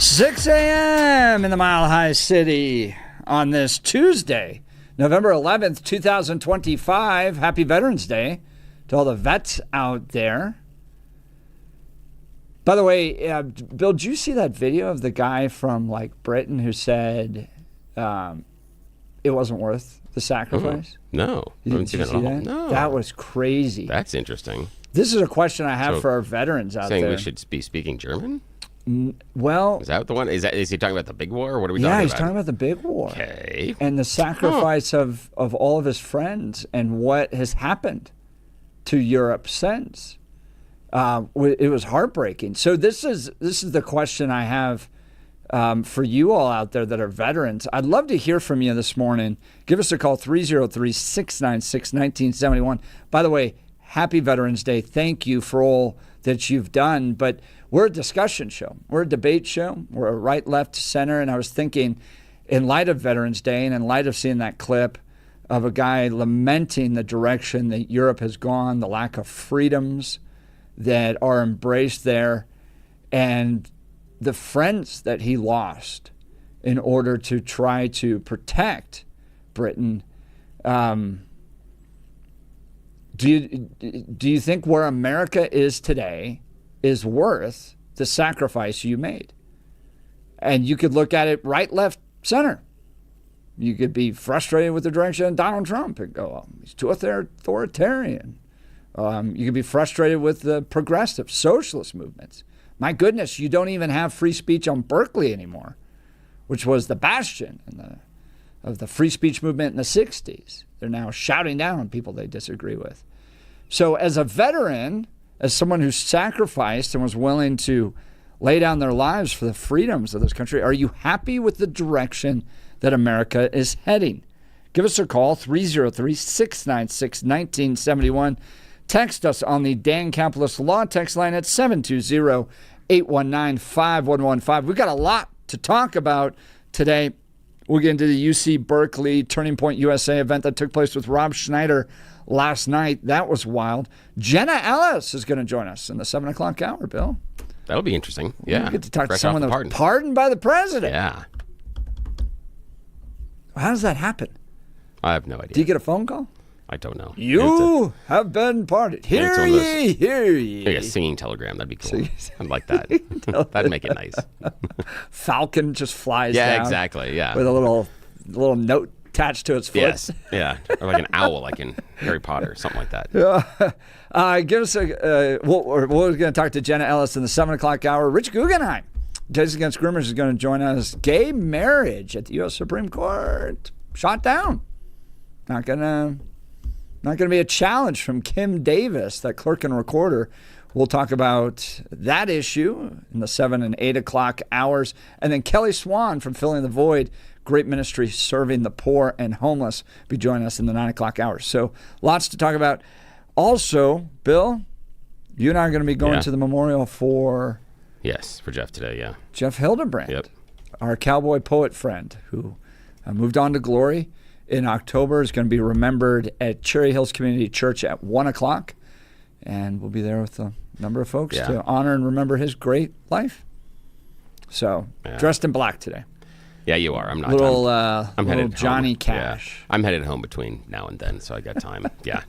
6 a.m. in the Mile High City on this Tuesday, November 11th, 2025. Happy Veterans Day to all the vets out there. By the way, Bill, did you see that video of the guy from Britain who said it wasn't worth the sacrifice? No. Did you see that? No. That was crazy. That's interesting. This is a question I have for our veterans out there. Saying we should be speaking German? Well, is that the one? Is he talking about the big war? Or what are we talking about? Yeah, he's talking about the big war. Okay. And the sacrifice of all of his friends and what has happened to Europe since. It was heartbreaking. So this is the question I have for you all out there that are veterans. I'd love to hear from you this morning. Give us a call, 303-696-1971. By the way, happy Veterans Day. Thank you for all that you've done. But we're a discussion show. We're a debate show. We're a right, left, center. And I was thinking, in light of Veterans Day and in light of seeing that clip of a guy lamenting the direction that Europe has gone, the lack of freedoms that are embraced there, and the friends that he lost in order to try to protect Britain. Do you think where America is today is worth the sacrifice you made? And you could look at it right, left, center. You could be frustrated with the direction of Donald Trump and go, oh, he's too authoritarian. You could be frustrated with the progressive socialist movements. My goodness, you don't even have free speech on Berkeley anymore, which was the bastion of the free speech movement in the 60s. They're now shouting down people they disagree with. So as a veteran, as someone who sacrificed and was willing to lay down their lives for the freedoms of this country, are you happy with the direction that America is heading? Give us a call, 303-696-1971. Text us on the Dan Capitalist Law text line at 720-819-5115. We've got a lot to talk about today. We'll get into the UC Berkeley Turning Point USA event that took place with Rob Schneider last night. That was wild. Jenna Ellis is going to join us in the 7 o'clock hour, Bill. That'll be interesting. Yeah. We get to talk to someone that was pardoned by the president. Yeah. How does that happen? I have no idea. Do you get a phone call? I don't know. You have been pardoned. Hear ye, hear ye. Like a singing telegram. That'd be cool. I'd like that. That'd make it nice. Falcon just flies down. Yeah, exactly. Yeah. With a little note attached to its foot. Yes. Yeah. Or like an owl, like in Harry Potter, something like that. Give us we're going to talk to Jenna Ellis in the 7 o'clock hour. Rich Guggenheim, Case Against Groomers, is going to join us. Gay marriage at the U.S. Supreme Court shot down. Not gonna be a challenge from Kim Davis, that clerk and recorder. We'll talk about that issue in the 7 and 8 o'clock hours. And then Kelly Swan from Filling the Void, great ministry serving the poor and homeless, be joining us in the 9 o'clock hours. So lots to talk about. Also, Bill, you and I are going to be going to the memorial for... Yes, for Jeff today, yeah. Jeff Hildebrand, our cowboy poet friend who moved on to glory in October, is going to be remembered at Cherry Hills Community Church at 1 o'clock. And we'll be there with a number of folks to honor and remember his great life. So, dressed in black today. Yeah, you are. I'm not. I'm headed Johnny home. Cash. Yeah. I'm headed home between now and then, so I got time. Yeah.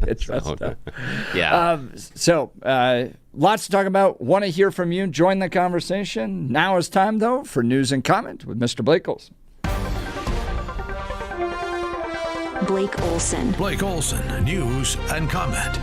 It's dressed up. Yeah. Lots to talk about. Want to hear from you. Join the conversation. Now is time, though, for news and comment with Mr. Blake Olson. Blake Olson. Blake Olson, news and comment.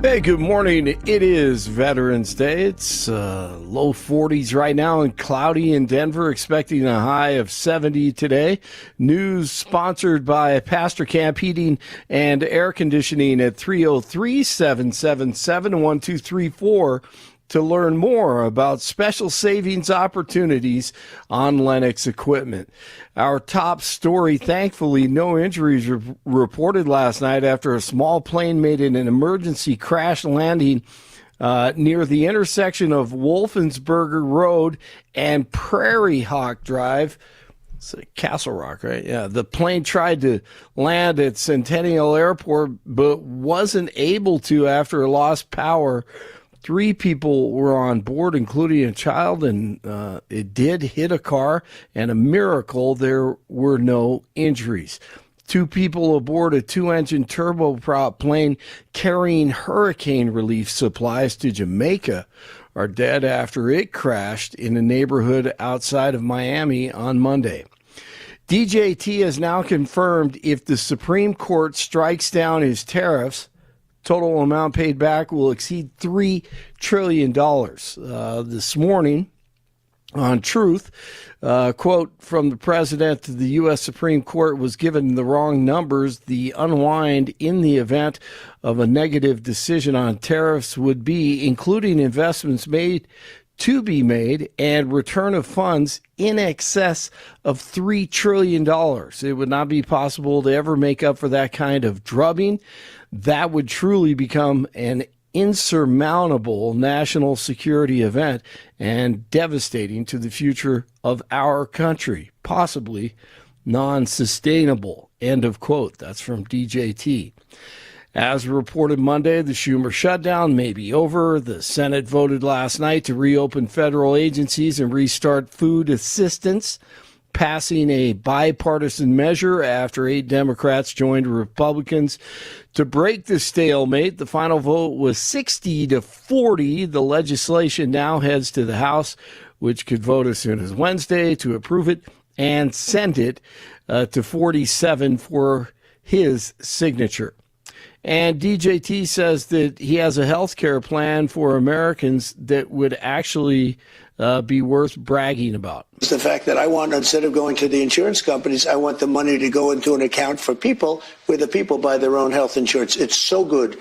Hey, good morning. It is Veterans Day. It's low 40s right now and cloudy in Denver, expecting a high of 70 today. News sponsored by Pastor Camp Heating and Air Conditioning at 303-777-1234 to learn more about special savings opportunities on Lennox equipment. Our top story, thankfully, no injuries reported last night after a small plane made an emergency crash landing near the intersection of Wolfensberger Road and Prairie Hawk Drive. It's Castle Rock, right? Yeah. The plane tried to land at Centennial Airport, but wasn't able to after it lost power. 3 people were on board, including a child, and it did hit a car, and a miracle there were no injuries. 2 people aboard a 2-engine turboprop plane carrying hurricane relief supplies to Jamaica are dead after it crashed in a neighborhood outside of Miami on Monday. DJT has now confirmed if the Supreme Court strikes down his tariffs, total amount paid back will exceed $3 trillion. This morning on Truth, quote from the president, the U.S. Supreme Court was given the wrong numbers. The unwind in the event of a negative decision on tariffs would be including investments to be made and return of funds in excess of $3 trillion. It would not be possible to ever make up for that kind of drubbing. That would truly become an insurmountable national security event and devastating to the future of our country, possibly non-sustainable. End of quote. That's from DJT. As reported Monday, the Schumer shutdown may be over. The Senate voted last night to reopen federal agencies and restart food assistance, passing a bipartisan measure after 8 Democrats joined Republicans to break the stalemate. The final vote was 60-40. The legislation now heads to the House, which could vote as soon as Wednesday to approve it and send it to 47 for his signature. And DJT says that he has a health care plan for Americans that would actually be worth bragging about. It's the fact that I want, instead of going to the insurance companies, I want the money to go into an account for people where the people buy their own health insurance. It's so good.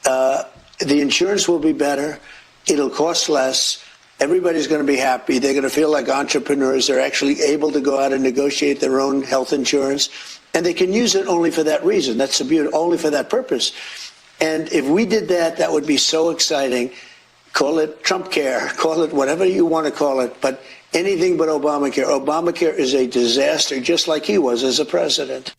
The insurance will be better. It'll cost less. Everybody's going to be happy. They're going to feel like entrepreneurs. They're actually able to go out and negotiate their own health insurance. And they can use it only for that reason. That's the beauty, only for that purpose. And if we did that, that would be so exciting. Call it Trump care, call it whatever you want to call it, but anything but Obamacare. Obamacare is a disaster, just like he was as a president.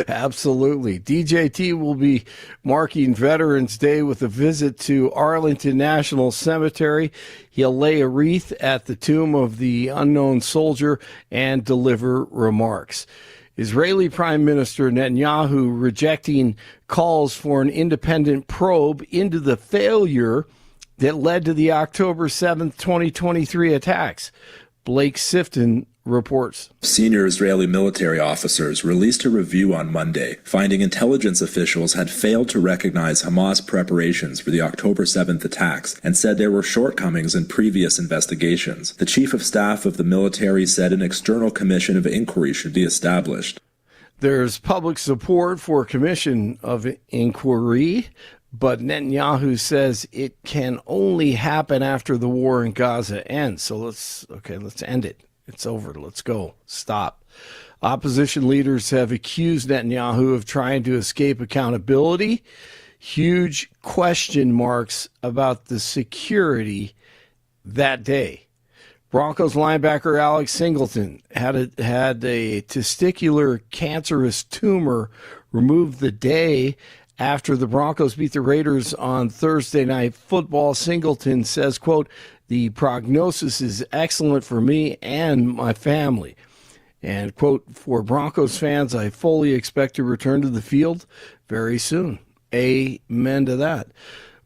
Absolutely. DJT will be marking Veterans Day with a visit to Arlington National Cemetery. He'll lay a wreath at the tomb of the unknown soldier and deliver remarks. Israeli Prime Minister Netanyahu rejecting calls for an independent probe into the failure that led to the October 7th, 2023 attacks. Blake Sifton reports. Senior Israeli military officers released a review on Monday, finding intelligence officials had failed to recognize Hamas preparations for the October 7th attacks and said there were shortcomings in previous investigations. The chief of staff of the military said an external commission of inquiry should be established. There's public support for a commission of inquiry, but Netanyahu says it can only happen after the war in Gaza ends. So let's end it. It's over. Let's go. Stop. Opposition leaders have accused Netanyahu of trying to escape accountability. Huge question marks about the security that day. Broncos linebacker Alex Singleton had a testicular cancerous tumor removed the day after the Broncos beat the Raiders on Thursday Night Football. Singleton says, quote, "The prognosis is excellent for me and my family." And, quote, "For Broncos fans, I fully expect to return to the field very soon." Amen to that.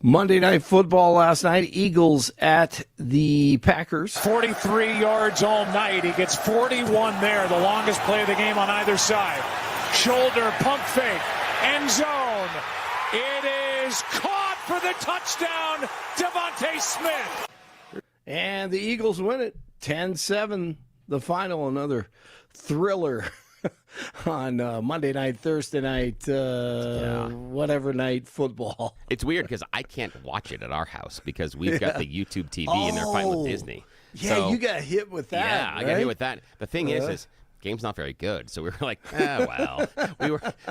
Monday Night Football last night, Eagles at the Packers. 43 yards all night. He gets 41 there, the longest play of the game on either side. Shoulder, pump fake, end zone. It is caught for the touchdown, Devontae Smith. And the Eagles win it, 10-7, the final, another thriller on Monday night, Thursday night, whatever night football. It's weird because I can't watch it at our house because we've got the YouTube TV and they're fighting with Disney. Yeah, so, you got hit with that. Yeah, right? I got hit with that. The thing is game's not very good. So we were like, well.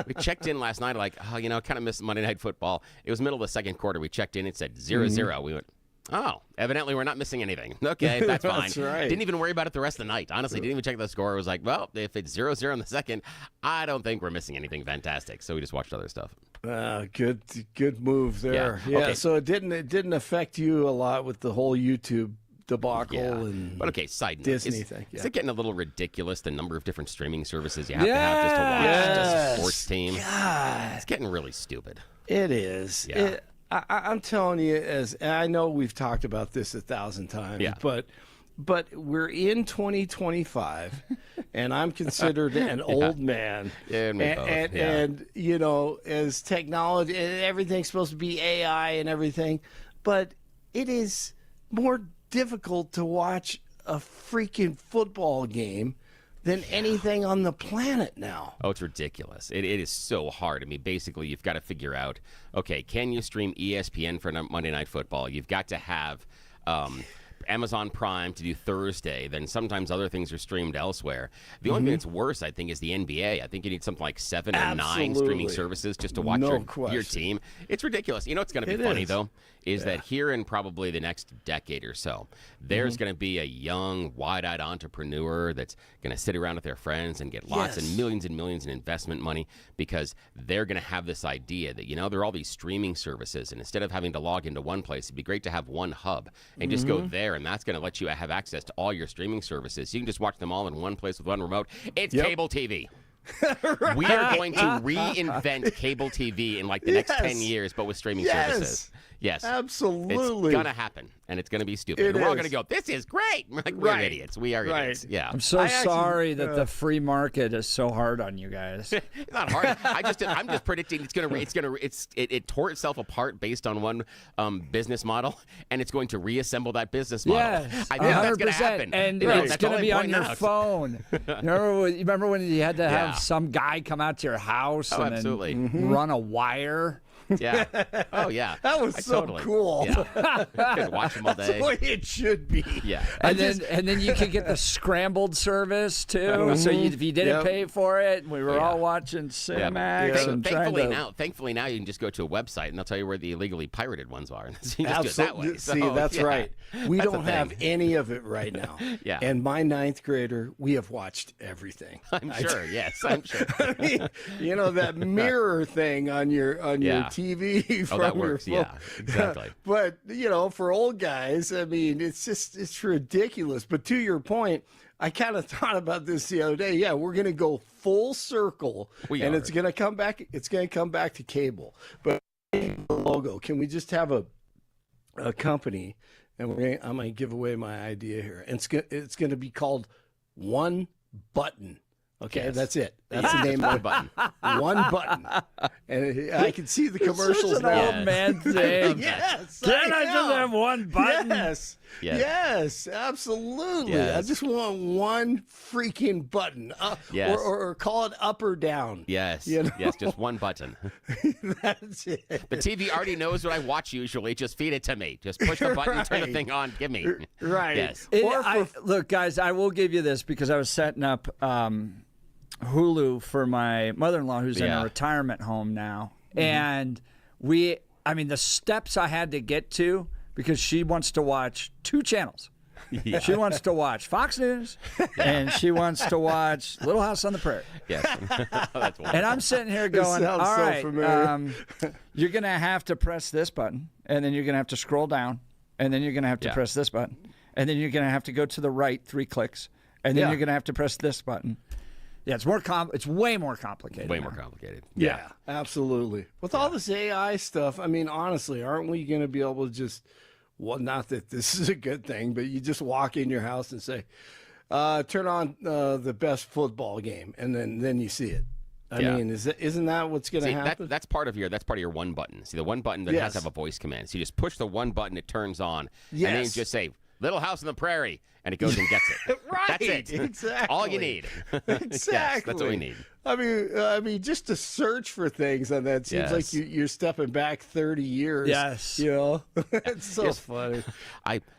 We checked in last night like, kind of missed Monday Night Football. It was middle of the second quarter. We checked in. It said 0-0. We went, Oh, evidently we're not missing anything. Okay, that's fine. That's right. Didn't even worry about it the rest of the night. Honestly, didn't even check the score. It was like, well, if it's 0-0 in the second, I don't think we're missing anything fantastic. So we just watched other stuff. Good move there. Yeah. Okay. So it didn't affect you a lot with the whole YouTube debacle and but okay, side note. Disney thing. Is it getting a little ridiculous, the number of different streaming services you have to have just to watch just a sports team? God. It's getting really stupid. It is. Yeah. I'm telling you, and I know we've talked about this 1,000 times, Yeah. but we're in 2025, and I'm considered an old man. Yeah, and me both. And you know, as technology and everything's supposed to be AI and everything, but it is more difficult to watch a freaking football game than anything on the planet now. Oh, it's ridiculous. It is so hard. I mean, basically, you've got to figure out, okay, can you stream ESPN for Monday Night Football? You've got to have Amazon Prime to do Thursday. Then sometimes other things are streamed elsewhere. The only thing that's worse, I think, is the NBA. I think you need something like 7 or 9 streaming services just to watch your team. It's ridiculous. You know what's going to be funny, though? Is that here in probably the next decade or so, there's going to be a young, wide-eyed entrepreneur that's going to sit around with their friends and get lots and millions in investment money because they're going to have this idea that, you know, there are all these streaming services, and instead of having to log into one place, it'd be great to have one hub and just go there, and that's going to let you have access to all your streaming services. You can just watch them all in one place with one remote. It's cable TV. Right. We are going to reinvent cable TV in like the next 10 years, but with streaming services. Yes. Absolutely. It's going to happen, and it's going to be stupid. And we're all going to go, this is great. We're like, we're idiots. We are idiots. Yeah. I'm so sorry that the free market is so hard on you guys. It's not hard. I'm just predicting it tore itself apart based on one business model, and it's going to reassemble that business model. Yes, I think that's going to happen. And it's going to be on your phone. Remember when you had to have some guy come out to your house and then run a wire? Yeah. Oh, yeah. That was so cool. Yeah. You could watch them all day. That's the way it should be. Yeah. And then you could get the scrambled service too. So if you didn't pay for it, we were all watching Cinemax. And thankfully now you can just go to a website and they'll tell you where the illegally pirated ones are. And so you just do it that way. See, that's right. We don't have any of it right now. Yeah. And my 9th grader, we have watched everything. I'm sure. Yes, I'm sure. I mean, you know that mirror thing on your TV from that works. your phone. Yeah, exactly. But you know, for old guys, I mean, it's ridiculous. But to your point, I kind of thought about this the other day. Yeah, we're going to go full circle, it's going to come back. It's going to come back to cable. But the logo, can we just have a company? And I'm going to give away my idea here. And it's going to be called One Button. Okay, that's it. That's the name of it. Button. One Button. And I can see the commercials such an now. old man thing. Yes. Can I just have one button? Yes, absolutely. Yes. I just want one freaking button. Yes. Or call it up or down. Yes. You know? Yes, just one button. That's it. The TV already knows what I watch usually. Just feed it to me. Just push the button, turn the thing on, give me. Right. Yes. Look, guys, I will give you this because I was setting up Hulu for my mother-in-law who's in a retirement home now. And the steps I had to get to because she wants to watch 2 channels. Yeah. She wants to watch Fox News and she wants to watch Little House on the Prairie. Yes. That's wonderful. And I'm sitting here going, all right, you're going to have to press this button and then you're going to have to scroll down and then you're going to have to press this button and then you're going to have to go to the right 3 clicks and then you're going to have to press this button. Yeah, it's way more complicated. Way more complicated. Yeah, absolutely. With all this AI stuff, I mean, honestly, aren't we going to be able to just, well, not that this is a good thing, but you just walk in your house and say, turn on the best football game, and then you see it. I mean, isn't that what's going to happen? That's part of your one button. See, the one button that has to have a voice command. So you just push the one button, it turns on, and then you just say, Little House on the Prairie, and it goes and gets it. Right. That's it. Exactly. All you need. Exactly. Yes, that's what we need. I mean, just to search for things on that seems like you're stepping back 30 years. Yes. You know? It's so funny.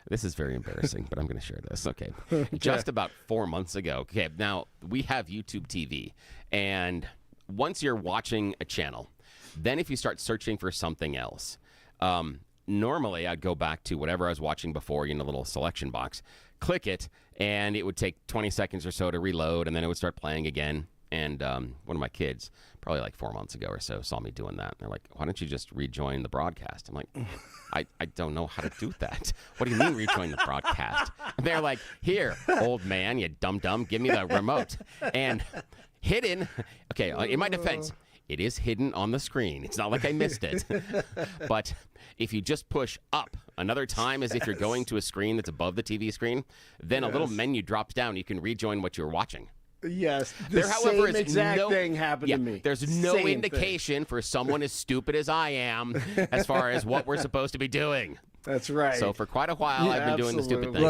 This is very embarrassing, but I'm going to share this. Okay. Just about 4 months ago. Okay. Now, we have YouTube TV, and once you're watching a channel, then if you start searching for something else, normally I'd go back to whatever I was watching before, you know, little selection box, click it, and it would take 20 seconds or so to reload, and then it would start playing again. And one of my kids, probably like 4 months ago or so, saw me doing that. And they're like, why don't you just rejoin the broadcast? I'm like, I don't know how to do that. What do you mean rejoin the broadcast? And they're like, here, old man, you dum-dum, give me the remote. And hidden, okay, in my defense, it is hidden on the screen. It's not like I missed it. But if you just push up another time as if you're going to a screen that's above the TV screen, then a little menu drops down. You can rejoin what you're watching. Yes, There, however, is exact no thing happened to me. There's no Same indication for someone as stupid as I am as far as what we're supposed to be doing. That's right. So for quite a while, I've been doing the stupid thing.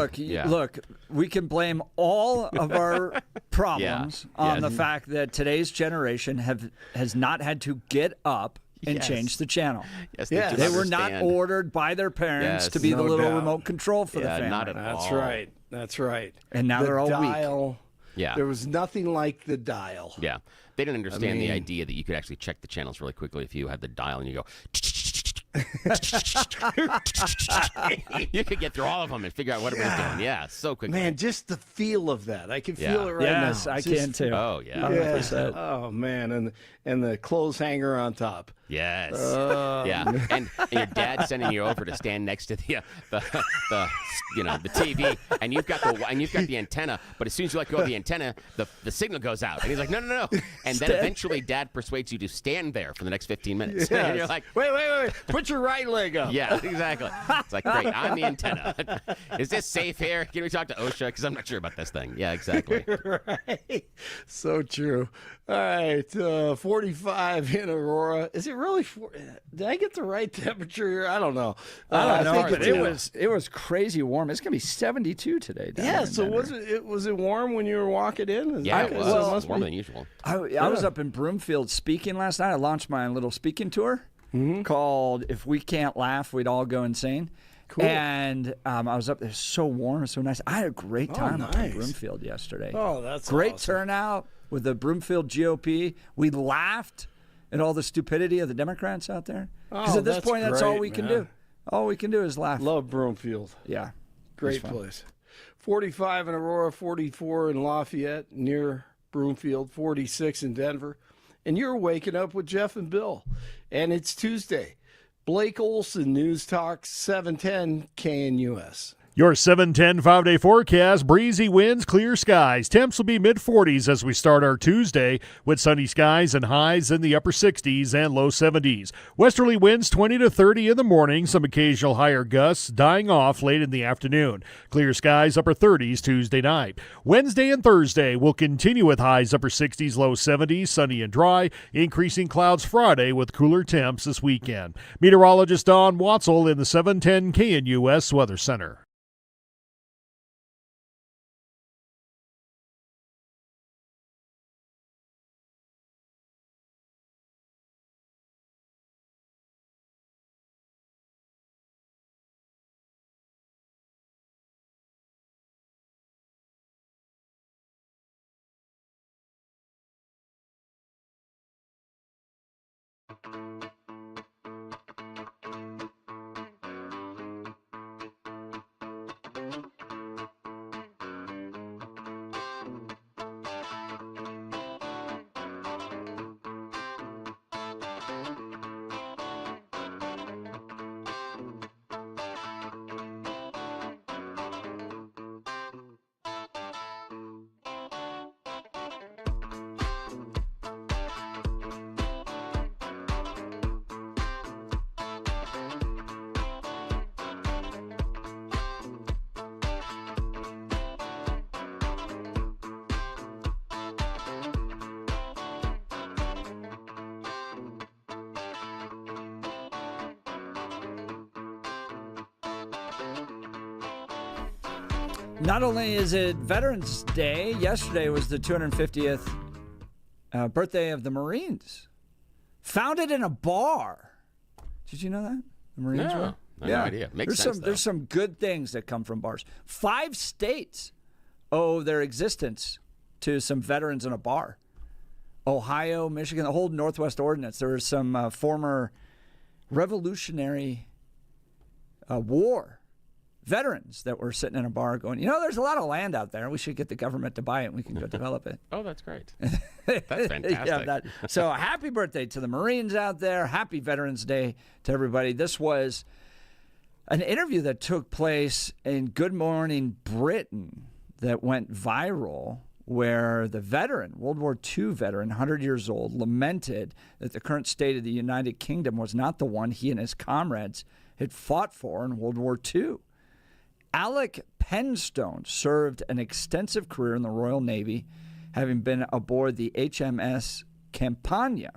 Look, we can blame all of our problems on the fact that today's generation has not had to get up and change the channel. Yes, They were not ordered by their parents to be the little remote control for the family. Not at all. That's right. That's right. And now they're all weak. Yeah. There was nothing like the dial. Yeah. They didn't understand the idea that you could actually check the channels really quickly if you had the dial and you go. You could get through all of them and figure out what it was doing. Yeah, so quickly. Man, just the feel of that. I can feel it right now. Yes, I can too. Oh, yeah. Yeah. Oh, man. And the clothes hanger on top. Yes. Yeah. And your dad sending you over to stand next to the TV, and you've got the antenna, but as soon as you let go of the antenna, the signal goes out. And he's like, no. And then eventually Dad persuades you to stand there for the next 15 minutes. Yes. And you're like, wait. Put your right leg up. Yeah, exactly. It's like, great, I'm the antenna. Is this safe here? Can we talk to OSHA? Because I'm not sure about this thing. Yeah, exactly. Right. So true. All right. 45 in Aurora. Is it really? Did I get the right temperature here? I don't know. I don't know, but it was crazy warm. It's gonna be 72 today. Yeah. So was it warm when you were walking in? Yeah, it was warmer than usual. I was up in Broomfield speaking last night. I launched my little speaking tour called "If We Can't Laugh, We'd All Go Insane." Cool. And I was up there, so warm, so nice. I had a great time up in Broomfield yesterday. Oh, that's great awesome. turnout with the Broomfield GOP. We laughed at all the stupidity of the Democrats out there. Because at this point, that's all we can do. All we can do is laugh. Love Broomfield. Yeah. Great place. 45 in Aurora, 44 in Lafayette, near Broomfield, 46 in Denver. And you're waking up with Jeff and Bill. And it's Tuesday. Blake Olson, News Talk 710 KNUS. Your 7:10 5-day forecast, breezy winds, clear skies. Temps will be mid-40s as we start our Tuesday with sunny skies and highs in the upper 60s and low 70s. Westerly winds 20 to 30 in the morning, some occasional higher gusts dying off late in the afternoon. Clear skies, upper 30s Tuesday night. Wednesday and Thursday will continue with highs upper 60s, low 70s, sunny and dry. Increasing clouds Friday with cooler temps this weekend. Meteorologist Don Watzel in the 710 KNUS Weather Center. Not only is it Veterans Day, yesterday was the 250th birthday of the Marines. Founded in a bar. Did you know that? The Marines were? I had no idea. Makes sense, There's some good things that come from bars. 5 states owe their existence to some veterans in a bar. Ohio, Michigan, the whole Northwest Ordinance. There were some former Revolutionary war veterans that were sitting in a bar going, there's a lot of land out there. We should get the government to buy it and we can go develop it. Oh, that's great. That's fantastic. So happy birthday to the Marines out there. Happy Veterans Day to everybody. This was an interview that took place in Good Morning Britain that went viral, where the veteran, World War II veteran, 100 years old, lamented that the current state of the United Kingdom was not the one he and his comrades had fought for in World War II. Alec Penstone served an extensive career in the Royal Navy, having been aboard the HMS Campania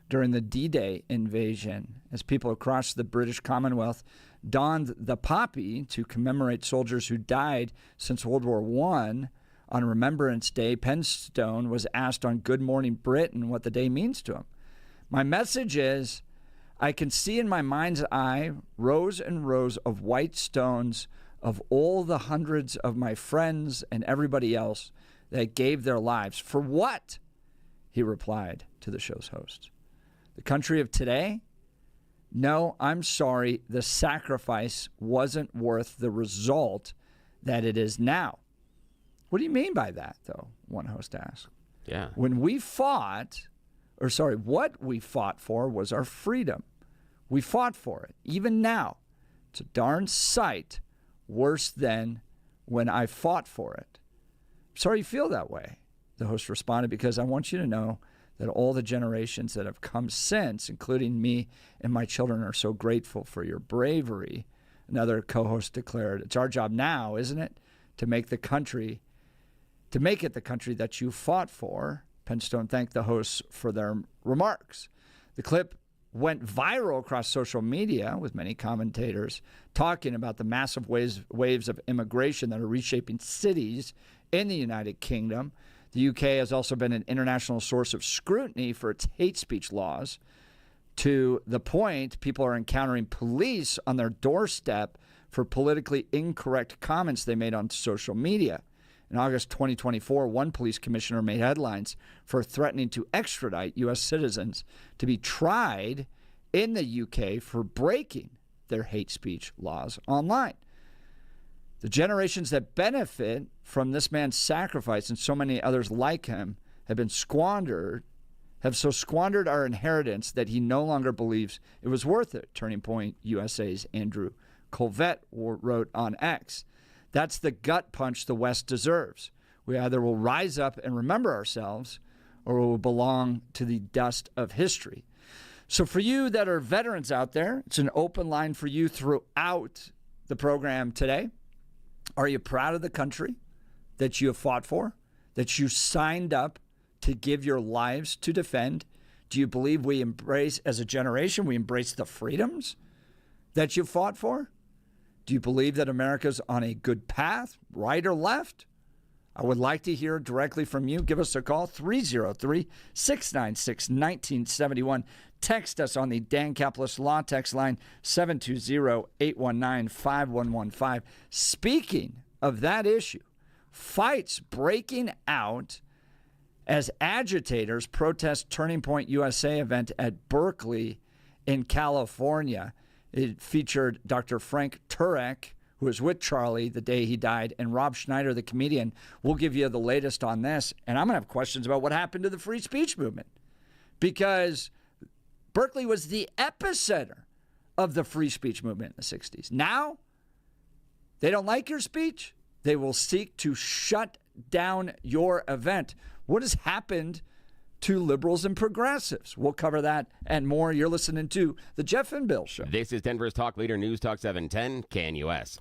during the D-Day invasion, as people across the British Commonwealth donned the poppy to commemorate soldiers who died since World War I. On Remembrance Day, Penstone was asked on Good Morning Britain what the day means to him. My message is, I can see in my mind's eye rows and rows of white stones of all the hundreds of my friends and everybody else that gave their lives. For what? He replied to the show's host. The country of today? No, I'm sorry. The sacrifice wasn't worth the result that it is now. What do you mean by that, though? One host asked. Yeah. When we fought, what we fought for was our freedom. We fought for it. Even now, it's a darn sight worse than when I fought for it. I'm sorry you feel that way, the host responded, because I want you to know that all the generations that have come since, including me and my children, are so grateful for your bravery. Another co-host declared, it's our job now, isn't it, to make it the country that you fought for. Penstone thanked the hosts for their remarks. The clip went viral across social media, with many commentators talking about the massive waves of immigration that are reshaping cities in the United Kingdom. The UK has also been an international source of scrutiny for its hate speech laws, to the point people are encountering police on their doorstep for politically incorrect comments they made on social media. In August 2024, one police commissioner made headlines for threatening to extradite U.S. citizens to be tried in the UK for breaking their hate speech laws online. The generations that benefit from this man's sacrifice and so many others like him have squandered our inheritance that he no longer believes it was worth it, Turning Point USA's Andrew Colvette wrote on X. That's the gut punch the West deserves. We either will rise up and remember ourselves, or we will belong to the dust of history. So for you that are veterans out there, it's an open line for you throughout the program today. Are you proud of the country that you have fought for, that you signed up to give your lives to defend? Do you believe we embrace, as a generation, we embrace the freedoms that you fought for? Do you believe that America's on a good path, right or left? I would like to hear directly from you. Give us a call, 303-696-1971. Text us on the Dan Caplis Law text line, 720-819-5115. Speaking of that issue, fights breaking out as agitators protest Turning Point USA event at Berkeley in California. It featured Dr. Frank Turek, who was with Charlie the day he died, and Rob Schneider, the comedian. We'll give you the latest on this. And I'm going to have questions about what happened to the free speech movement, because Berkeley was the epicenter of the free speech movement in the 60s. Now, they don't like your speech. They will seek to shut down your event. What has happened to liberals and progressives? We'll cover that and more. You're listening to The Jeff and Bill Show. This is Denver's talk leader, News Talk 710, KNUS.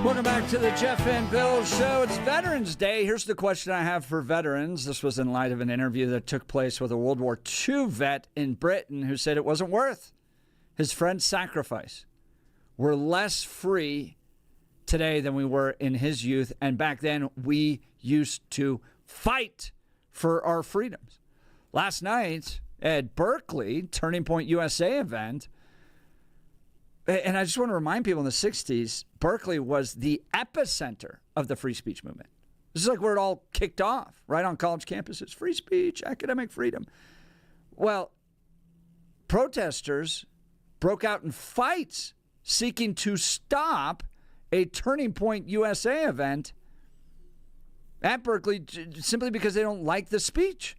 Welcome back to the Jeff and Bill Show. It's Veterans Day. Here's the question I have for veterans. This was in light of an interview that took place with a World War II vet in Britain who said it wasn't worth his friend's sacrifice. We're less free today than we were in his youth, and back then we used to fight for our freedoms. Last night at Berkeley, Turning Point USA event, and I just want to remind people in the 60s, Berkeley was the epicenter of the free speech movement. This is like where it all kicked off, right on college campuses. Free speech, academic freedom. Well, protesters broke out in fights seeking to stop a Turning Point USA event at Berkeley simply because they don't like the speech.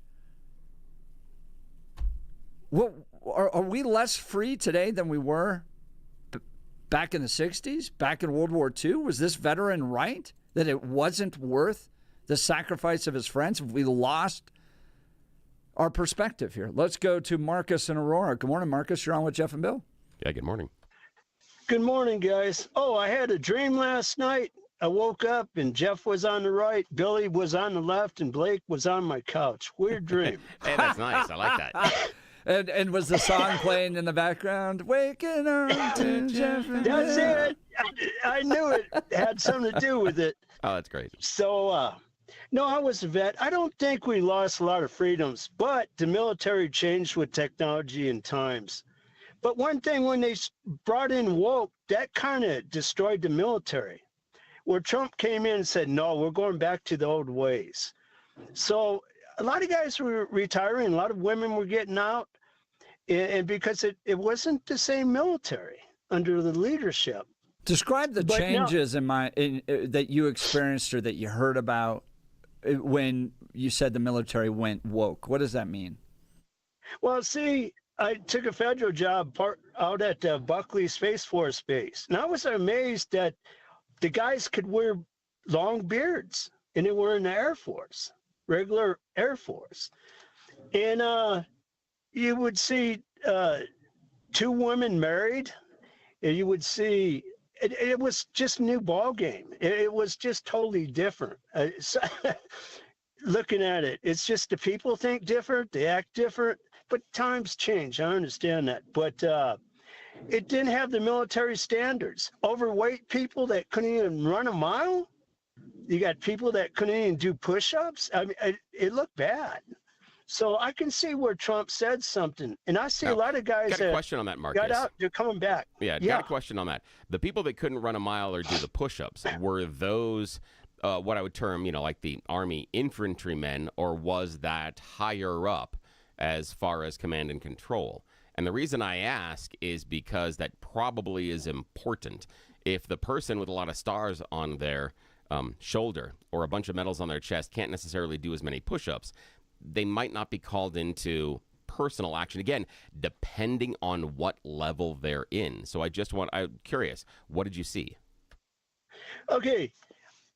Well, are we less free today than we were back in the 60s, back in World War II? Was this veteran right that it wasn't worth the sacrifice of his friends? Have we lost our perspective here? Let's go to Marcus in Aurora. Good morning, Marcus. You're on with Jeff and Bill. Yeah, good morning. Good morning, guys. Oh, I had a dream last night. I woke up and Jeff was on the right, Billy was on the left, and Blake was on my couch. Weird dream. Hey, that's nice. I like that. And was the song playing in the background? Waking up to Jeff and Bill. That's it. I knew it had something to do with it. Oh, that's great. So, no, I was a vet. I don't think we lost a lot of freedoms, but the military changed with technology and times. But one thing, when they brought in woke, that kind of destroyed the military. Where Trump came in and said, no, we're going back to the old ways. So a lot of guys were retiring, a lot of women were getting out, and because it wasn't the same military under the leadership. Describe the changes that you experienced or that you heard about when you said the military went woke. What does that mean? Well, see, I took a federal job out at Buckley Space Force Base, and I was amazed that the guys could wear long beards, and they were in the Air Force, regular Air Force. And you would see two women married, and you would see, it was just a new ball game. It was just totally different. Looking at it, it's just the people think different, they act different, but times change. I understand that. But it didn't have the military standards. Overweight people that couldn't even run a mile. You got people that couldn't even do push-ups. I mean, it looked bad. So I can see where Trump said something. And I see a lot of guys got a question on that, Marcus. Got out, they're coming back. Yeah, got a question on that. The people that couldn't run a mile or do the push-ups, were those what I would term, like the Army infantrymen, or was that higher up as far as command and control? And the reason I ask is because that probably is important. If the person with a lot of stars on their shoulder or a bunch of medals on their chest can't necessarily do as many push-ups, they might not be called into personal action. Again, depending on what level they're in. So I'm curious, what did you see? Okay.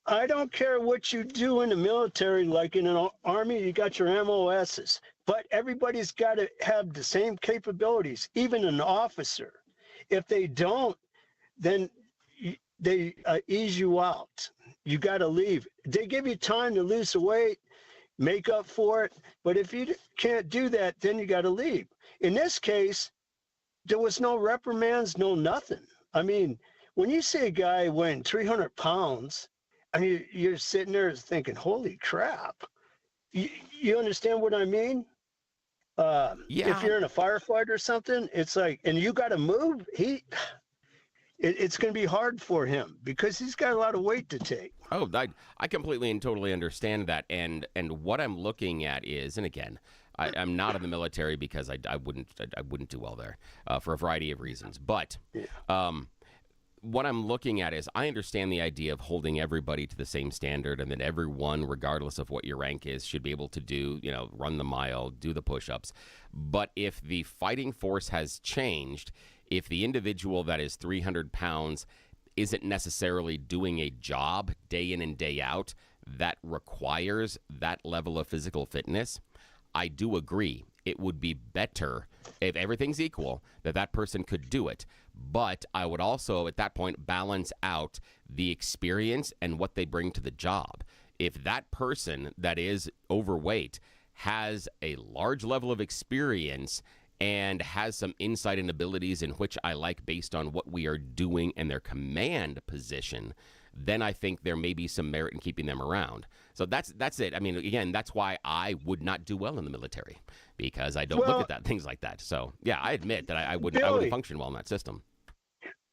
I don't care what you do in the military, like in an army, you got your MOSs, but everybody's got to have the same capabilities, even an officer. If they don't, then they ease you out. You got to leave. They give you time to lose the weight, make up for it, but if you can't do that, then you got to leave. In this case, there was no reprimands, no nothing. I mean, when you see a guy weighing 300 pounds, I mean, you're sitting there thinking, holy crap. You understand what I mean? Yeah. If you're in a firefight or something, it's like, and you got to move, it's going to be hard for him because he's got a lot of weight to take. Oh, I completely and totally understand that. And what I'm looking at is, and again, I'm not in the military because I wouldn't do well there for a variety of reasons. But what I'm looking at is I understand the idea of holding everybody to the same standard and that everyone, regardless of what your rank is, should be able to do, run the mile, do the push-ups. But if the fighting force has changed, if the individual that is 300 pounds isn't necessarily doing a job day in and day out that requires that level of physical fitness, I do agree. It would be better if everything's equal that person could do it. But I would also, at that point, balance out the experience and what they bring to the job. If that person that is overweight has a large level of experience and has some insight and abilities in which I like based on what we are doing and their command position, then I think there may be some merit in keeping them around. So that's it. I mean, again, that's why I would not do well in the military, because I don't look at things like that. So, yeah, I admit that I wouldn't function well in that system.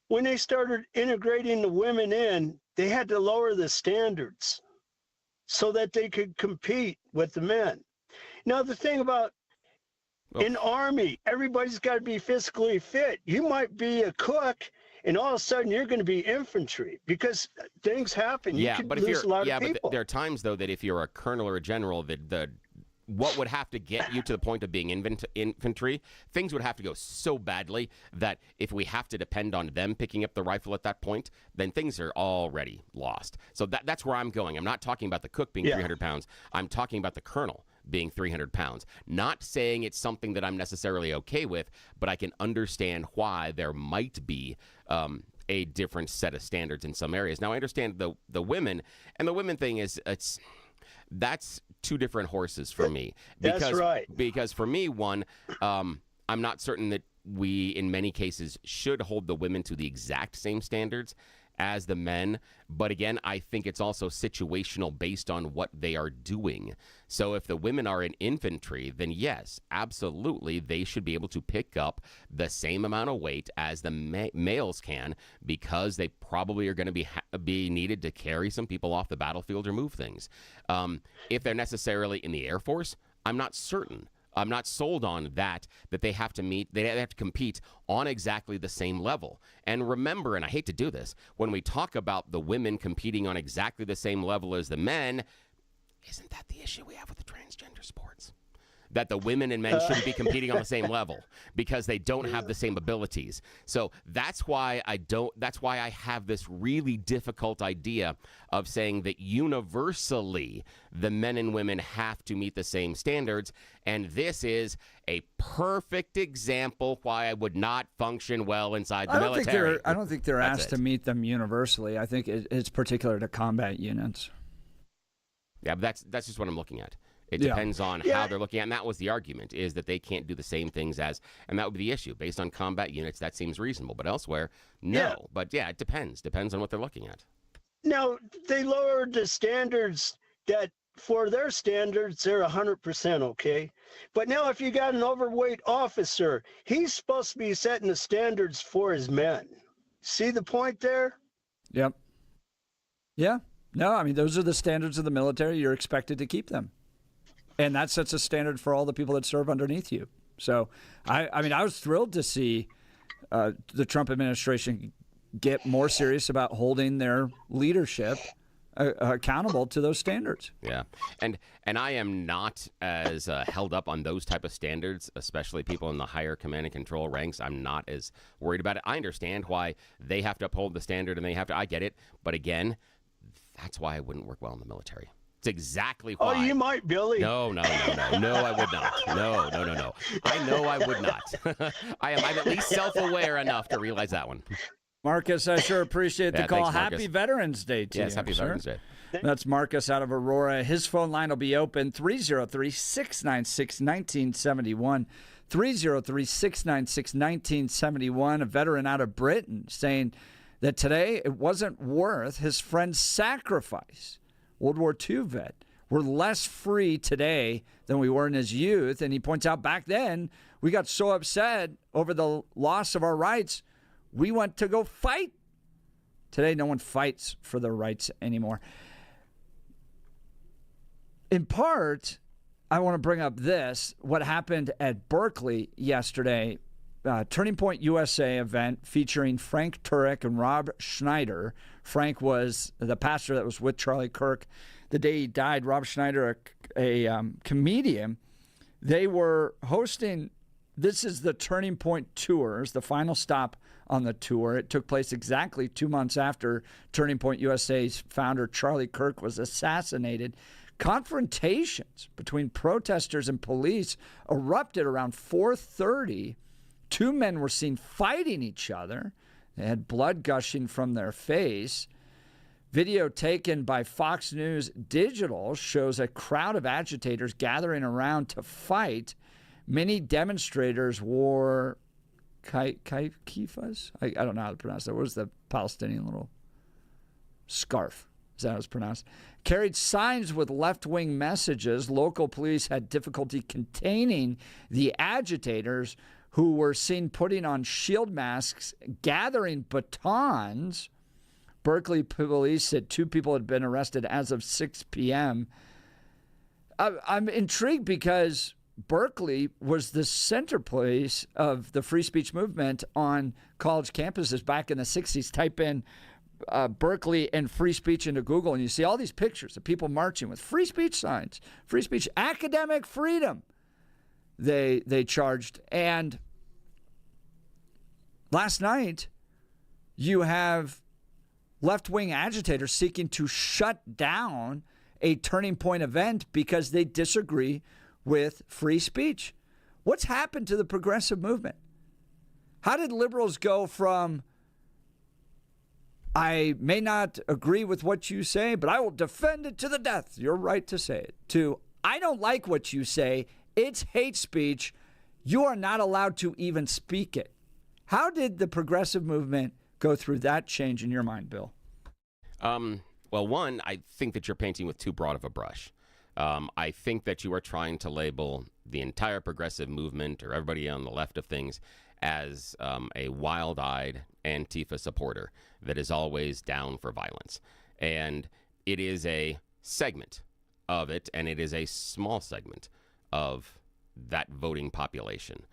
When they started integrating the women in, they had to lower the standards so that they could compete with the men. Now, the thing about in Army, everybody's got to be physically fit. You might be a cook, and all of a sudden you're going to be infantry because things happen. You could lose a lot of people. But there are times, though, that if you're a colonel or a general, what would have to get you to the point of being infantry, things would have to go so badly that if we have to depend on them picking up the rifle at that point, then things are already lost. So that's where I'm going. I'm not talking about the cook being 300 pounds. I'm talking about the colonel being 300 pounds. Not saying it's something that I'm necessarily okay with, but I can understand why there might be a different set of standards in some areas. Now, I understand the women, and the women thing is that's two different horses for me. Because, that's right. Because for me, I'm not certain that we, in many cases, should hold the women to the exact same standards as the men. But again, I think it's also situational based on what they are doing. So if the women are in infantry, then yes, absolutely, they should be able to pick up the same amount of weight as the males can, because they probably are going to be needed to carry some people off the battlefield or move things. If they're necessarily in the Air Force, I'm not certain. I'm not sold on that they have to compete on exactly the same level. And remember, and I hate to do this, when we talk about the women competing on exactly the same level as the men, isn't that the issue we have with the transgender sports? That the women and men shouldn't be competing on the same level because they don't have the same abilities. So that's why I have this really difficult idea of saying that universally the men and women have to meet the same standards. And this is a perfect example why I would not function well inside the military. I don't think they're asked to meet them universally. I think it's particular to combat units. Yeah, but that's just what I'm looking at. It depends on how they're looking at it. And that was the argument, is that they can't do the same things as, and that would be the issue. Based on combat units, that seems reasonable. But elsewhere, no. Yeah. But yeah, it depends. Depends on what they're looking at. Now, they lowered the standards that, for their standards, they're 100% okay. But now if you got an overweight officer, he's supposed to be setting the standards for his men. See the point there? Yep. Yeah. No, I mean, those are the standards of the military. You're expected to keep them. And that sets a standard for all the people that serve underneath you. So, I mean, I was thrilled to see the Trump administration get more serious about holding their leadership accountable to those standards. Yeah, and I am not as held up on those type of standards, especially people in the higher command and control ranks. I'm not as worried about it. I understand why they have to uphold the standard, and I get it. But again, that's why I wouldn't work well in the military. It's exactly why. Oh, you might, Billy. No, I would not. No. I know I would not. I'm at least self-aware enough to realize that one. Marcus, I sure appreciate the call. Thanks, happy Veterans Day to you. Yes, happy Veterans Day. That's Marcus out of Aurora. His phone line will be open, 303-696-1971. 303-696-1971. A veteran out of Britain saying that today it wasn't worth his friend's sacrifice. World War II vet. We're less free today than we were in his youth. And he points out back then, we got so upset over the loss of our rights, we went to go fight. Today, no one fights for their rights anymore. In part, I want to bring up this, what happened at Berkeley yesterday. Turning Point USA event featuring Frank Turek and Rob Schneider. Frank was the pastor that was with Charlie Kirk the day he died. Rob Schneider, a comedian. They were hosting, this is the Turning Point Tours, the final stop on the tour. It took place exactly 2 months after Turning Point USA's founder, Charlie Kirk, was assassinated. Confrontations between protesters and police erupted around 4:30 2 men were seen fighting each other. They had blood gushing from their face. Video taken by Fox News Digital shows a crowd of agitators gathering around to fight. Many demonstrators wore kifas. I don't know how to pronounce that. What was the Palestinian little scarf? Is that how it's pronounced? Carried signs with left-wing messages. Local police had difficulty containing the agitators who were seen putting on shield masks, gathering batons. Berkeley police said 2 people had been arrested as of 6 p.m. I'm intrigued because Berkeley was the centerpiece of the free speech movement on college campuses back in the 60s. Type in Berkeley and free speech into Google, and you see all these pictures of people marching with free speech signs, free speech, academic freedom. They charged. And last night, you have left-wing agitators seeking to shut down a Turning Point event because they disagree with free speech. What's happened to the progressive movement? How did liberals go from, I may not agree with what you say, but I will defend it to the death, your right to say it, to, I don't like what you say, it's hate speech, you are not allowed to even speak it? How did the progressive movement go through that change in your mind, Bill? Well, one, I think that you're painting with too broad of a brush. I think that you are trying to label the entire progressive movement or everybody on the left of things as a wild-eyed Antifa supporter that is always down for violence. And it is a segment of it, and it is a small segment of that voting population.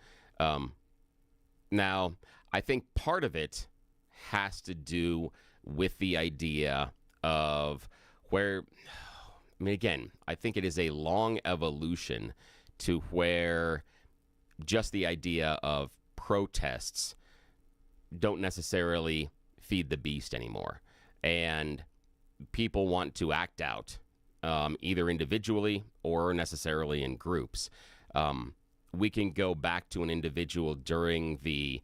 Now, I think part of it has to do with the idea of where, I mean, again, I think it is a long evolution to where just the idea of protests don't necessarily feed the beast anymore. And people want to act out either individually or necessarily in groups. We can go back to an individual during the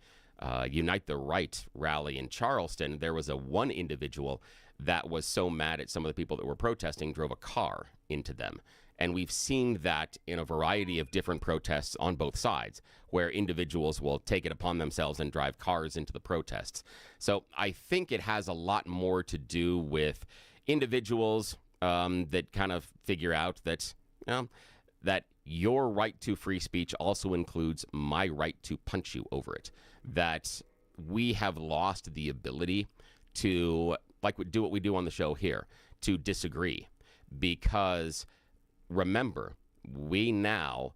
Unite the Right rally in Charleston. There was one individual that was so mad at some of the people that were protesting, drove a car into them. And we've seen that in a variety of different protests on both sides, where individuals will take it upon themselves and drive cars into the protests. So I think it has a lot more to do with individuals that kind of figure out that, that your right to free speech also includes my right to punch you over it. That we have lost the ability to, do what we do on the show here, to disagree. Because remember, we now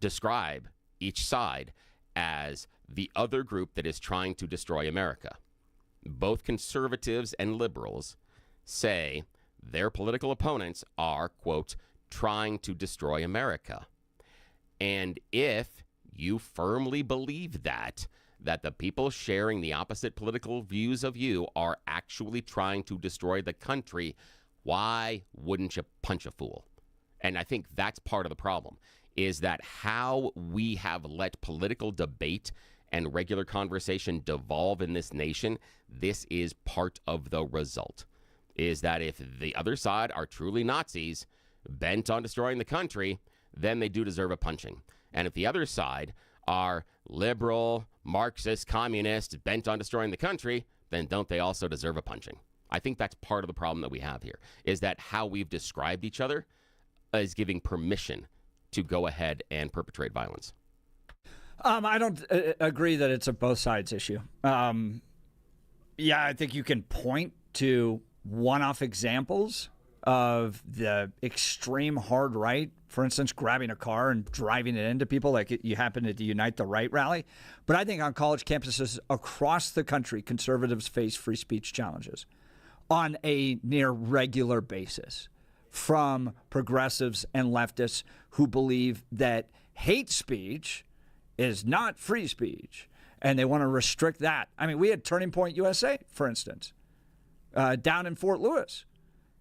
describe each side as the other group that is trying to destroy America. Both conservatives and liberals say their political opponents are, quote, trying to destroy America. And if you firmly believe that the people sharing the opposite political views of you are actually trying to destroy the country, why wouldn't you punch a fool? And I think that's part of the problem, is that how we have let political debate and regular conversation devolve in this nation, this is part of the result, is that if the other side are truly Nazis bent on destroying the country, then they do deserve a punching. And if the other side are liberal, Marxist, communist, bent on destroying the country, then don't they also deserve a punching? I think that's part of the problem that we have here, is that how we've described each other is giving permission to go ahead and perpetrate violence. I don't agree that it's a both sides issue. Yeah, I think you can point to one-off examples of the extreme hard right, for instance, grabbing a car and driving it into people like you happened at the Unite the Right rally. But I think on college campuses across the country, conservatives face free speech challenges on a near regular basis from progressives and leftists who believe that hate speech is not free speech, and they want to restrict that. I mean, we had Turning Point USA, for instance, down in Fort Lewis.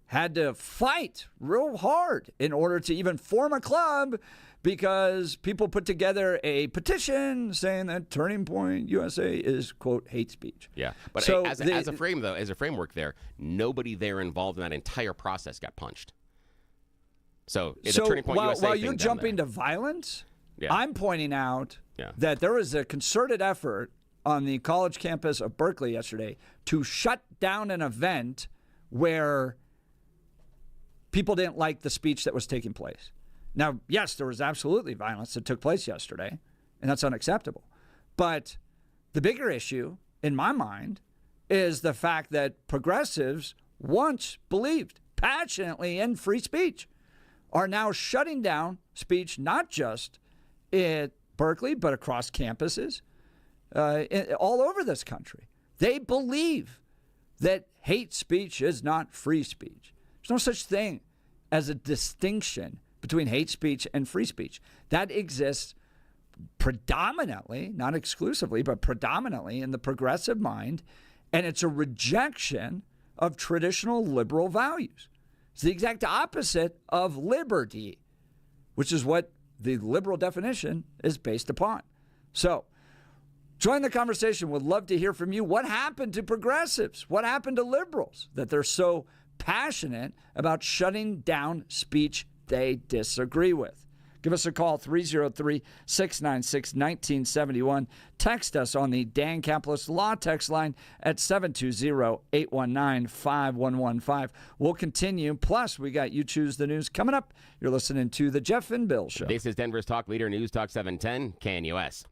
had to fight real hard in order to even form a club because people put together a petition saying that Turning Point USA is, quote, hate speech. Yeah. But so as a framework there, nobody there involved in that entire process got punched. So it's a Turning Point USA while thing you're down jumping there. to violence, Yeah. I'm pointing out Yeah. that there was a concerted effort on the college campus of Berkeley yesterday to shut down an event where people didn't like the speech that was taking place. Now, yes, there was absolutely violence that took place yesterday, and that's unacceptable. But the bigger issue, in my mind, is the fact that progressives once believed passionately in free speech are now shutting down speech, not just at Berkeley, but across campuses all over this country. They believe that hate speech is not free speech. There's no such thing as a distinction between hate speech and free speech. That exists predominantly, not exclusively, but predominantly in the progressive mind, and it's a rejection of traditional liberal values. It's the exact opposite of liberty, which is what the liberal definition is based upon. So, join the conversation. Would love to hear from you. What happened to progressives? What happened to liberals that they're so passionate about shutting down speech they disagree with? Give us a call, 303-696-1971. Text us on the Dan Caplis Law text line at 720-819-5115. We'll continue. Plus, we got You Choose the News coming up. You're listening to The Jeff and Bill Show. This is Denver's Talk Leader, News Talk 710, KNUS.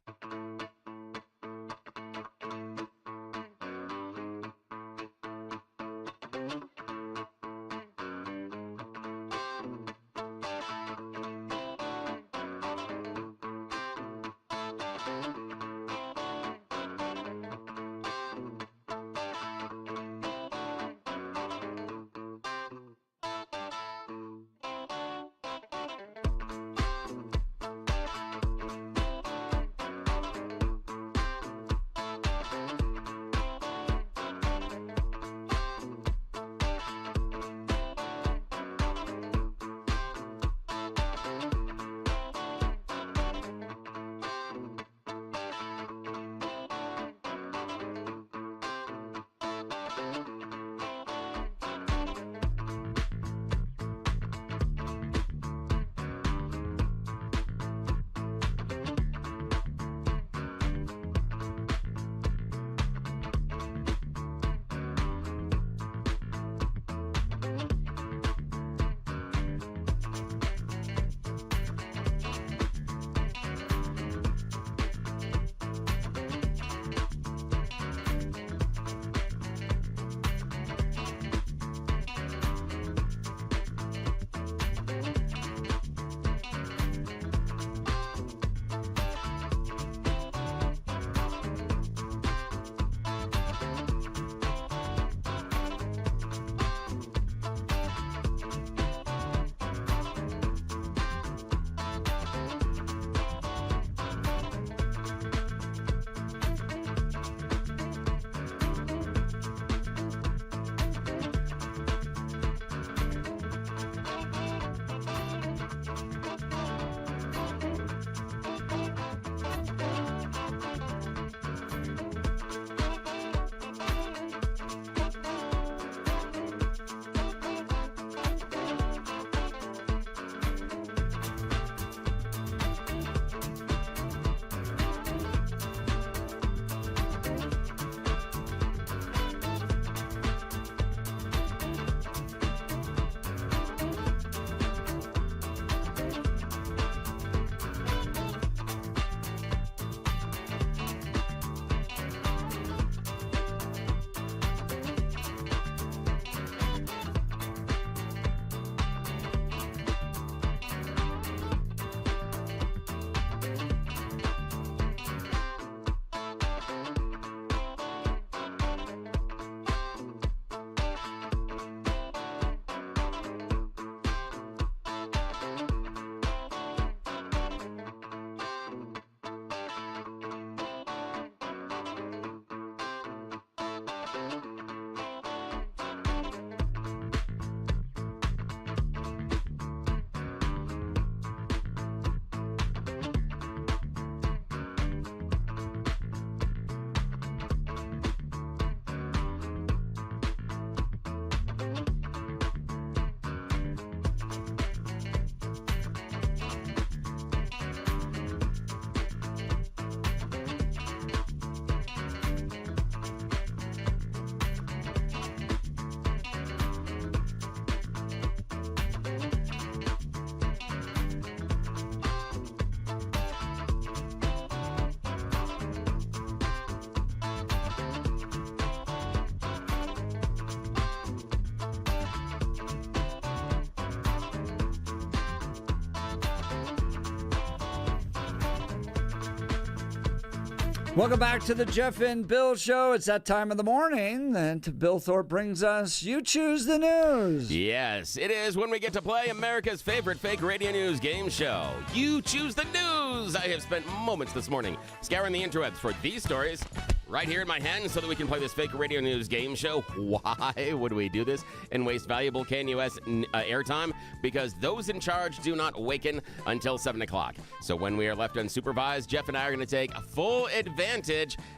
Welcome back to the Jeff and Bill Show. It's that time of the morning that Bill Thorpe brings us You Choose the News. Yes, it is when we get to play America's favorite fake radio news game show. You Choose the News. I have spent moments this morning scouring the interwebs for these stories right here in my hand so that we can play this fake radio news game show. Why would we do this and waste valuable KNUS airtime? Because those in charge do not waken until 7 o'clock. So when we are left unsupervised, Jeff and I are going to take full advantage,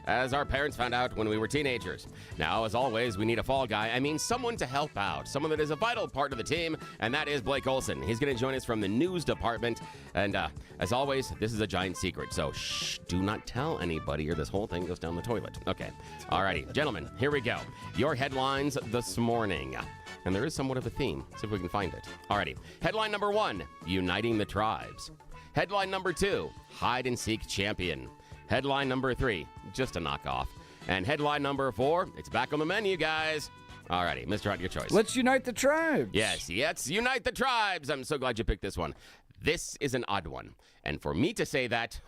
as our parents found out when we were teenagers. Now, as always, we need a fall guy. I mean, someone to help out, someone that is a vital part of the team, and that is Blake Olson. He's going to join us from the news department. And as always, this is a giant secret. So shh, do not tell anybody or this whole thing goes down the toilet. Okay. Alrighty, gentlemen, here we go. Your headlines this morning. And there is somewhat of a theme. See if we can find it. Alrighty. Headline number 1, Uniting the Tribes. Headline number 2, Hide and Seek Champion. Headline number 3, just a knockoff. And headline number 4, it's back on the menu, guys. Alrighty, Mr. Hunt, your choice. Let's unite the tribes. Yes, unite the tribes. I'm so glad you picked this one. This is an odd one. And for me to say that,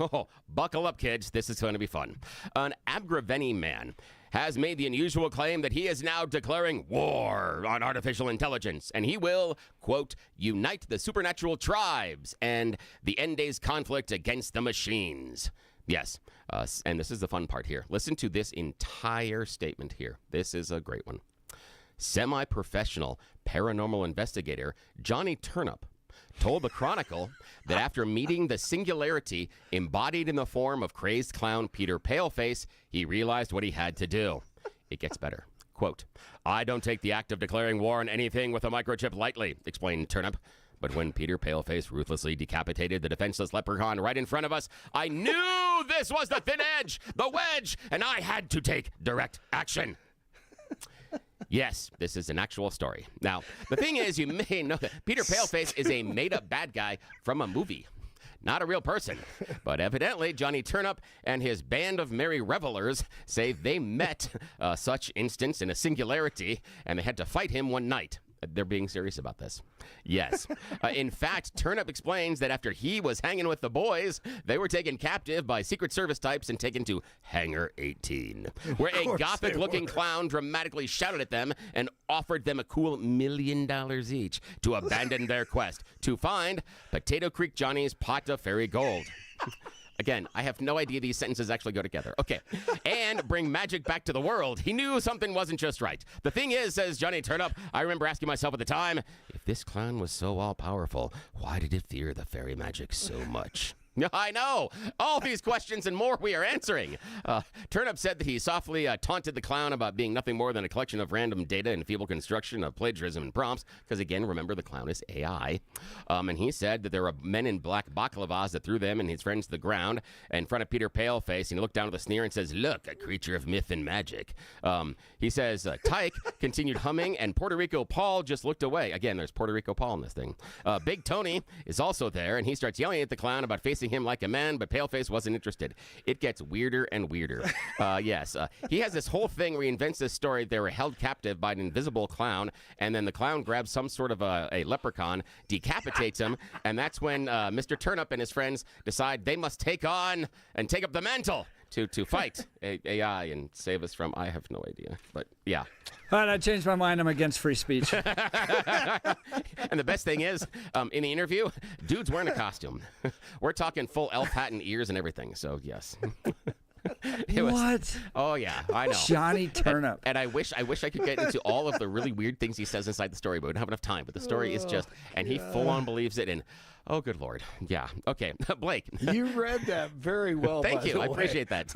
buckle up, kids. This is going to be fun. An Abergavenny man has made the unusual claim that he is now declaring war on artificial intelligence, and he will, quote, unite the supernatural tribes and the end days conflict against the machines. Yes, and this is the fun part here. Listen to this entire statement here. This is a great one. Semi-professional paranormal investigator Johnny Turnip told the Chronicle that after meeting the singularity embodied in the form of crazed clown Peter Paleface, he realized what he had to do. It gets better. Quote, I don't take the act of declaring war on anything with a microchip lightly, explained Turnip. But when Peter Paleface ruthlessly decapitated the defenseless leprechaun right in front of us, I knew this was the thin edge, the wedge, and I had to take direct action. Yes, this is an actual story. Now, the thing is, you may know that Peter Paleface is a made-up bad guy from a movie. Not a real person. But evidently, Johnny Turnip and his band of merry revelers say they met such instance in a singularity, and they had to fight him one night. They're being serious about this. Yes. In fact, Turnip explains that after he was hanging with the boys, they were taken captive by Secret Service types and taken to Hangar 18, where a gothic-looking clown dramatically shouted at them and offered them a cool $1 million each to abandon their quest to find Potato Creek Johnny's pot of fairy gold. Again, I have no idea these sentences actually go together. Okay. And bring magic back to the world. He knew something wasn't just right. The thing is, says Johnny Turnip, I remember asking myself at the time, if this clown was so all-powerful, why did it fear the fairy magic so much? I know. All these questions and more we are answering. Turnip said that he softly taunted the clown about being nothing more than a collection of random data and feeble construction of plagiarism and prompts, because again, remember, the clown is AI. And he said that there were men in black baklavas that threw them and his friends to the ground in front of Peter Paleface, and he looked down with a sneer and says, look, a creature of myth and magic. He says, Tyke continued humming, and Puerto Rico Paul just looked away. Again, there's Puerto Rico Paul in this thing. Big Tony is also there, and he starts yelling at the clown about facing him like a man, but Paleface wasn't interested. It gets weirder and weirder. Yes, he has this whole thing where he invents this story. They were held captive by an invisible clown, and then the clown grabs some sort of a leprechaun, decapitates him, and that's when Mr. Turnip and his friends decide they must take up the mantle to fight AI and save us from, I have no idea, but yeah. All right, I changed my mind. I'm against free speech. And the best thing is, in the interview, dude's wearing a costume. We're talking full elf hat and ears and everything, so yes. What? Oh, yeah, I know. Johnny Turnip. And I wish I could get into all of the really weird things he says inside the story, but we don't have enough time. But the story is just, and he full-on believes it, and oh, good Lord. Yeah. Okay. Blake. You read that very well. Thank you. I appreciate that.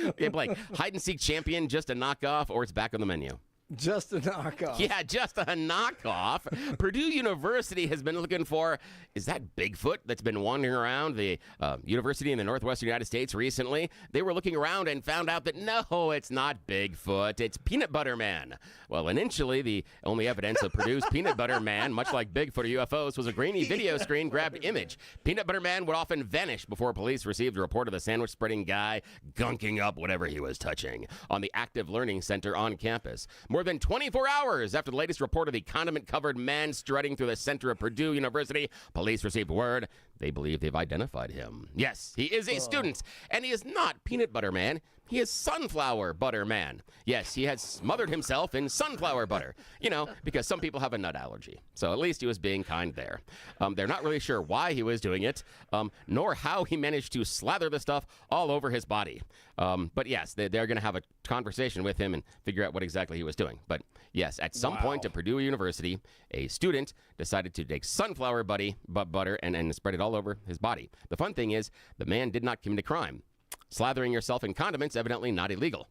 Okay, Blake. Hide and Seek Champion, just a knockoff, or it's back on the menu? Just a knockoff. Yeah, just a knockoff. Purdue University has been looking for, is that Bigfoot that's been wandering around the university in the northwestern United States recently? They were looking around and found out that no, it's not Bigfoot. It's Peanut Butter Man. Well, initially, the only evidence of Purdue's Peanut Butter Man, much like Bigfoot or UFOs, was a grainy video screen grabbed image. Peanut Butter Man would often vanish before police received a report of the sandwich-spreading guy gunking up whatever he was touching on the Active Learning Center on campus. More than 24 hours after the latest report of the condiment-covered man strutting through the center of Purdue University, police received word they believe they've identified him. Yes, he is a student, and he is not Peanut Butter Man. He is Sunflower Butter Man. Yes, he has smothered himself in sunflower butter, because some people have a nut allergy. So at least he was being kind there. They're not really sure why he was doing it, nor how he managed to slather the stuff all over his body. But yes, they're going to have a conversation with him and figure out what exactly he was doing. But yes, at some point at Purdue University, a student decided to take sunflower butter and spread it all over his body. The fun thing is, the man did not commit a crime. Slathering yourself in condiments, evidently not illegal.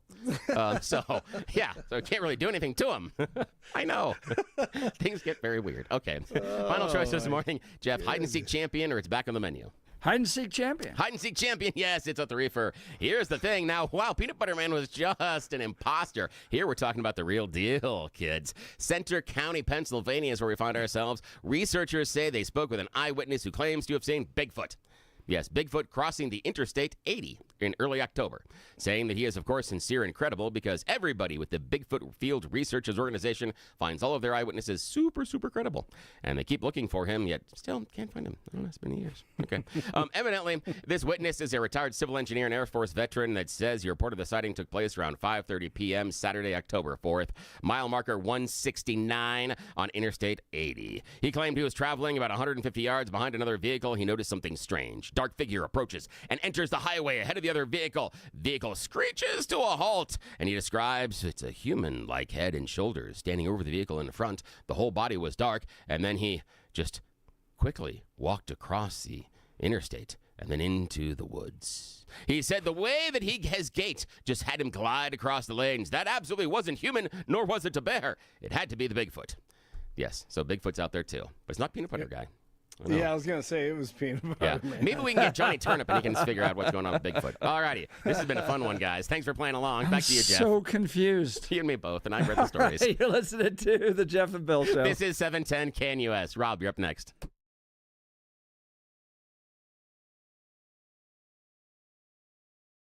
So you can't really do anything to him. I know. Things get very weird. Okay. Final choice this morning, Jeff, hide-and-seek champion, or it's back on the menu? Hide-and-seek champion. Hide-and-seek champion, yes, it's a three-fer. Here's the thing. Now, wow, Peanut Butter Man was just an imposter. Here we're talking about the real deal, kids. Center County, Pennsylvania is where we find ourselves. Researchers say they spoke with an eyewitness who claims to have seen Bigfoot. Yes, Bigfoot crossing the Interstate 80 in early October, saying that he is, of course, sincere and credible because everybody with the Bigfoot Field Researchers Organization finds all of their eyewitnesses super, super credible. And they keep looking for him, yet still can't find him. I don't know, it's been years. Okay. Evidently, this witness is a retired civil engineer and Air Force veteran that says he reported the sighting took place around 5:30 p.m. Saturday, October 4th, mile marker 169 on Interstate 80. He claimed he was traveling about 150 yards behind another vehicle. He noticed something strange. Dark figure approaches and enters the highway ahead of the other vehicle. Vehicle screeches to a halt, and he describes it's a human-like head and shoulders standing over the vehicle in the front. The whole body was dark, and then he just quickly walked across the interstate and then into the woods. He said the way that his gait just had him glide across the lanes. That absolutely wasn't human, nor was it a bear. It had to be the Bigfoot. Yes, so Bigfoot's out there too, but it's not Peanut Butter Guy. I was going to say it was Peanut Butter Man. Maybe we can get Johnny Turnip and he can figure out what's going on with Bigfoot. Alrighty. This has been a fun one, guys. Thanks for playing along. Back to you, Jeff. So confused. You and me both, and I've read the stories. You're listening to the Jeff and Bill Show. This is 710 KNUS. Rob, you're up next.